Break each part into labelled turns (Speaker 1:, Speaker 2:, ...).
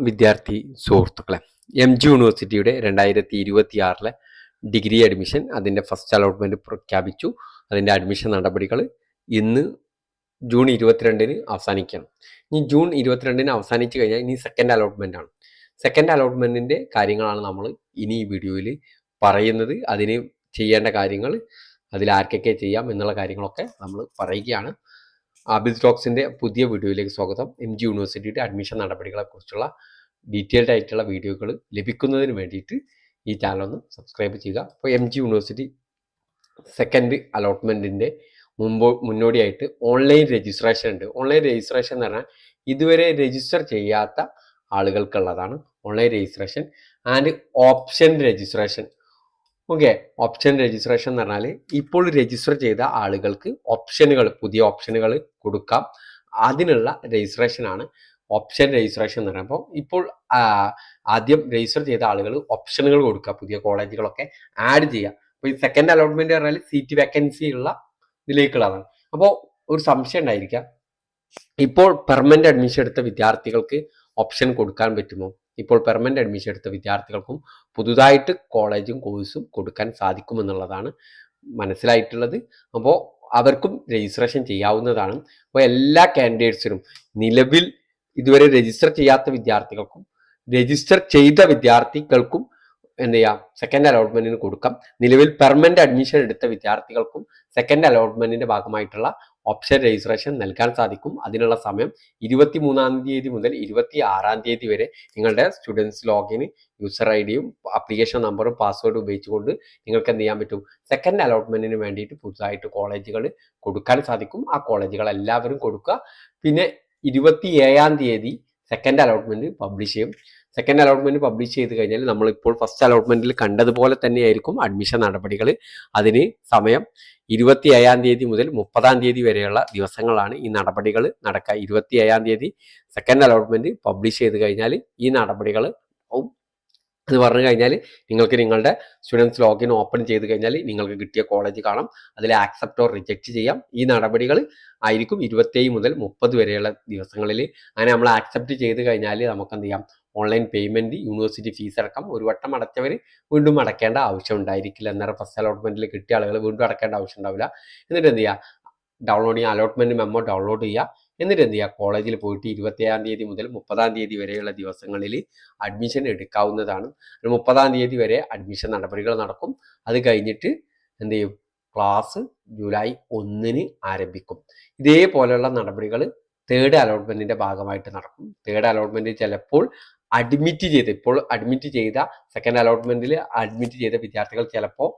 Speaker 1: വിദ്യാർത്ഥി സുഹൃത്തുക്കളെ, MG യൂണിവേഴ്സിറ്റിയുടെ 2026 ഡിഗ്രി അഡ്മിഷൻ അതിൻ്റെ ഫസ്റ്റ് അലോട്ട്മെൻറ്റ് പ്രഖ്യാപിച്ചു. അതിൻ്റെ അഡ്മിഷൻ നടപടികൾ ഇന്ന് ജൂൺ 22-ന് അവസാനിക്കണം. ഇനി ജൂൺ 22-ന് അവസാനിച്ച് കഴിഞ്ഞാൽ ഇനി സെക്കൻഡ് അലോട്ട്മെൻ്റ് ആണ്. സെക്കൻഡ് അലോട്ട്മെൻറ്റിൻ്റെ കാര്യങ്ങളാണ് നമ്മൾ ഇനി ഈ വീഡിയോയിൽ പറയുന്നത്. അതിന് ചെയ്യേണ്ട കാര്യങ്ങൾ, അതിൽ ആർക്കൊക്കെ ചെയ്യാം എന്നുള്ള കാര്യങ്ങളൊക്കെ നമ്മൾ പറയുകയാണ്. ആബിസ് ടോക്സിൻ്റെ പുതിയ വീഡിയോയിലേക്ക് സ്വാഗതം. MG യൂണിവേഴ്സിറ്റിയുടെ അഡ്മിഷൻ നടപടികളെക്കുറിച്ചുള്ള ഡീറ്റെയിൽഡ് ആയിട്ടുള്ള വീഡിയോകൾ ലഭിക്കുന്നതിന് വേണ്ടിയിട്ട് ഈ ചാനൽ ഒന്ന് സബ്സ്ക്രൈബ് ചെയ്യുക. അപ്പോൾ MG യൂണിവേഴ്സിറ്റി സെക്കൻഡ് അലോട്ട്മെൻറ്റിൻ്റെ മുന്നോടിയായിട്ട് ഓൺലൈൻ രജിസ്ട്രേഷൻ ഉണ്ട്. ഓൺലൈൻ രജിസ്ട്രേഷൻ എന്ന് പറഞ്ഞാൽ ഇതുവരെ രജിസ്റ്റർ ചെയ്യാത്ത ആളുകൾക്കുള്ളതാണ് online registration and option registration. Okay, option registration എന്ന് പറഞ്ഞാൽ ഇപ്പോൾ രജിസ്റ്റർ ചെയ്ത ആളുകൾക്ക് പുതിയ ഓപ്ഷനുകൾ കൊടുക്കാം. അതിനുള്ള രജിസ്ട്രേഷനാണ് ഓപ്ഷൻ രജിസ്ട്രേഷൻ എന്ന് പറയുമ്പോൾ ഇപ്പോൾ ആദ്യം രജിസ്റ്റർ ചെയ്ത ആളുകൾ ഓപ്ഷനുകൾ കൊടുക്കുക, പുതിയ കോളേജുകളൊക്കെ ആഡ് ചെയ്യുക. അപ്പോൾ ഈ സെക്കൻഡ് അലോട്ട്മെന്റ് പറഞ്ഞാൽ സീറ്റ് വേക്കൻസി ഉള്ള ഇതിലേക്കുള്ളതാണ്. അപ്പോൾ ഒരു സംശയം ഉണ്ടായിരിക്കാം, ഇപ്പോൾ പെർമനന്റ് അഡ്മിഷൻ എടുത്ത വിദ്യാർത്ഥികൾക്ക് ഓപ്ഷൻ കൊടുക്കാൻ പറ്റുമോ? ഇപ്പോൾ പെർമനന്റ് അഡ്മിഷൻ എടുത്ത വിദ്യാർത്ഥികൾക്കും പുതുതായിട്ട് കോളേജും കോഴ്സും കൊടുക്കാൻ സാധിക്കുമെന്നുള്ളതാണ് മനസ്സിലായിട്ടുള്ളത്. അപ്പോൾ അവർക്കും രജിസ്ട്രേഷൻ ചെയ്യാവുന്നതാണ്. അപ്പോൾ എല്ലാ കാൻഡിഡേറ്റ്സിനും, നിലവിൽ ഇതുവരെ രജിസ്റ്റർ ചെയ്യാത്ത വിദ്യാർത്ഥികൾക്കും രജിസ്റ്റർ ചെയ്ത വിദ്യാർത്ഥികൾക്കും എന്ത് ചെയ്യാം, സെക്കൻഡ് അലോട്ട്മെന്റിന് കൊടുക്കാം. നിലവിൽ പെർമനന്റ് അഡ്മിഷൻ എടുത്ത വിദ്യാർത്ഥികൾക്കും സെക്കൻഡ് അലോട്ട്മെന്റിന്റെ ഭാഗമായിട്ടുള്ള ഓപ്ഷൻ രജിസ്ട്രേഷൻ നൽകാൻ സാധിക്കും. അതിനുള്ള സമയം 23-ാം തീയതി മുതൽ 26-ാം തീയതി വരെ നിങ്ങളുടെ സ്റ്റുഡൻസ് ലോഗിന് യൂസർ ഐഡിയും ആപ്ലിക്കേഷൻ നമ്പറും പാസ്വേഡും ഉപയോഗിച്ചുകൊണ്ട് നിങ്ങൾക്ക് എന്ത് ചെയ്യാൻ പറ്റും, സെക്കൻഡ് അലോട്ട്മെന്റിന് വേണ്ടിയിട്ട് പുതുതായിട്ട് കോളേജുകൾ കൊടുക്കാൻ സാധിക്കും. ആ കോളേജുകൾ എല്ലാവരും കൊടുക്കുക. പിന്നെ 27-ാം തീയതി സെക്കൻഡ് അലോട്ട്മെന്റ് പബ്ലിഷ് ചെയ്യും. സെക്കൻഡ് അലോട്ട്മെന്റ് പബ്ലിഷ് ചെയ്ത് കഴിഞ്ഞാൽ നമ്മളിപ്പോൾ ഫസ്റ്റ് അലോട്ട്മെന്റിൽ കണ്ടതുപോലെ തന്നെയായിരിക്കും അഡ്മിഷൻ നടപടികൾ. അതിന് സമയം 27-ാം തീയതി മുതൽ 30-ാം തീയതി വരെയുള്ള ദിവസങ്ങളാണ് ഈ നടപടികൾ നടക്കുക. 27-ാം തീയതി സെക്കൻഡ് അലോട്ട്മെന്റ് പബ്ലിഷ് ചെയ്ത് കഴിഞ്ഞാൽ ഈ നടപടികൾ എന്ന് പറഞ്ഞു കഴിഞ്ഞാൽ നിങ്ങൾക്ക് നിങ്ങളുടെ സ്റ്റുഡൻസ് ലോഗിൻ ഓപ്പൺ ചെയ്ത് കഴിഞ്ഞാൽ നിങ്ങൾക്ക് കിട്ടിയ കോളേജ് കാണാം. അതിൽ ആക്സെപ്റ്റ് ഓർ റിജക്റ്റ് ചെയ്യാം. ഈ നടപടികൾ ആയിരിക്കും 27 മുതൽ 30 വരെയുള്ള ദിവസങ്ങളിൽ. അങ്ങനെ നമ്മൾ ആക്സെപ്റ്റ് ചെയ്ത് കഴിഞ്ഞാൽ നമുക്ക് എന്ത് ചെയ്യാം, ഓൺലൈൻ പേയ്മെന്റ്, യൂണിവേഴ്സിറ്റി ഫീസ് അടക്കം ഒരു വട്ടം അടച്ചവർ വീണ്ടും അടയ്ക്കേണ്ട ആവശ്യം ഉണ്ടായിരിക്കില്ല. അന്നേരം ഫസ്റ്റ് അലോട്ട്മെന്റിൽ കിട്ടിയ ആളുകൾ വീണ്ടും അടയ്ക്കേണ്ട ആവശ്യം ഉണ്ടാവില്ല. എന്നിട്ട് എന്ത് ചെയ്യുക, ഡൗൺലോഡ് ചെയ്യുക, അലോട്ട്മെന്റ് മെമ്മോ ഡൗൺലോഡ് ചെയ്യുക. എന്നിട്ട് എന്ത് ചെയ്യുക, കോളേജിൽ പോയിട്ട് 27-ാം തീയതി മുതൽ 30-ാം തീയതി വരെയുള്ള ദിവസങ്ങളിൽ അഡ്മിഷൻ എടുക്കാവുന്നതാണ്. 30-ാം തീയതി വരെ അഡ്മിഷൻ നടപടികൾ നടക്കും. അത് കഴിഞ്ഞിട്ട് എന്ത് ചെയ്യും, ക്ലാസ് ജൂലൈ 1-ന് ആരംഭിക്കും. ഇതേപോലെയുള്ള നടപടികൾ തേർഡ് അലോട്ട്മെന്റിന്റെ ഭാഗമായിട്ട് നടക്കും. തേർഡ് അലോട്ട്മെന്റ് ചിലപ്പോൾ ഇപ്പോൾ അഡ്മിറ്റ് ചെയ്ത സെക്കൻഡ് അലോട്ട്മെന്റിൽ അഡ്മിറ്റ് ചെയ്ത വിദ്യാർത്ഥികൾ ചിലപ്പോൾ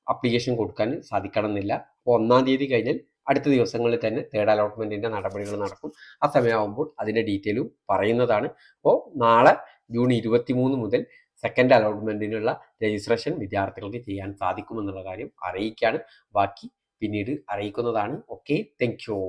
Speaker 1: അപ്ലിക്കേഷൻ കൊടുക്കാൻ സാധിക്കണമെന്നില്ല. അപ്പോൾ 1-ാം തീയതി കഴിഞ്ഞാൽ അടുത്ത ദിവസങ്ങളിൽ തന്നെ തേർഡ് അലോട്ട്മെന്റിന്റെ നടപടികൾ നടക്കും. ആ സമയമാകുമ്പോൾ അതിന്റെ ഡീറ്റെയിലും പറയുന്നതാണ്. അപ്പോൾ നാളെ ജൂൺ 23 മുതൽ സെക്കൻഡ് അലോട്ട്മെന്റിനുള്ള രജിസ്ട്രേഷൻ വിദ്യാർത്ഥികൾക്ക് ചെയ്യാൻ സാധിക്കുമെന്നുള്ള കാര്യം അറിയിക്കുകയാണ്. ബാക്കി പിന്നീട് അറിയിക്കുന്നതാണ്. Okay, thank you.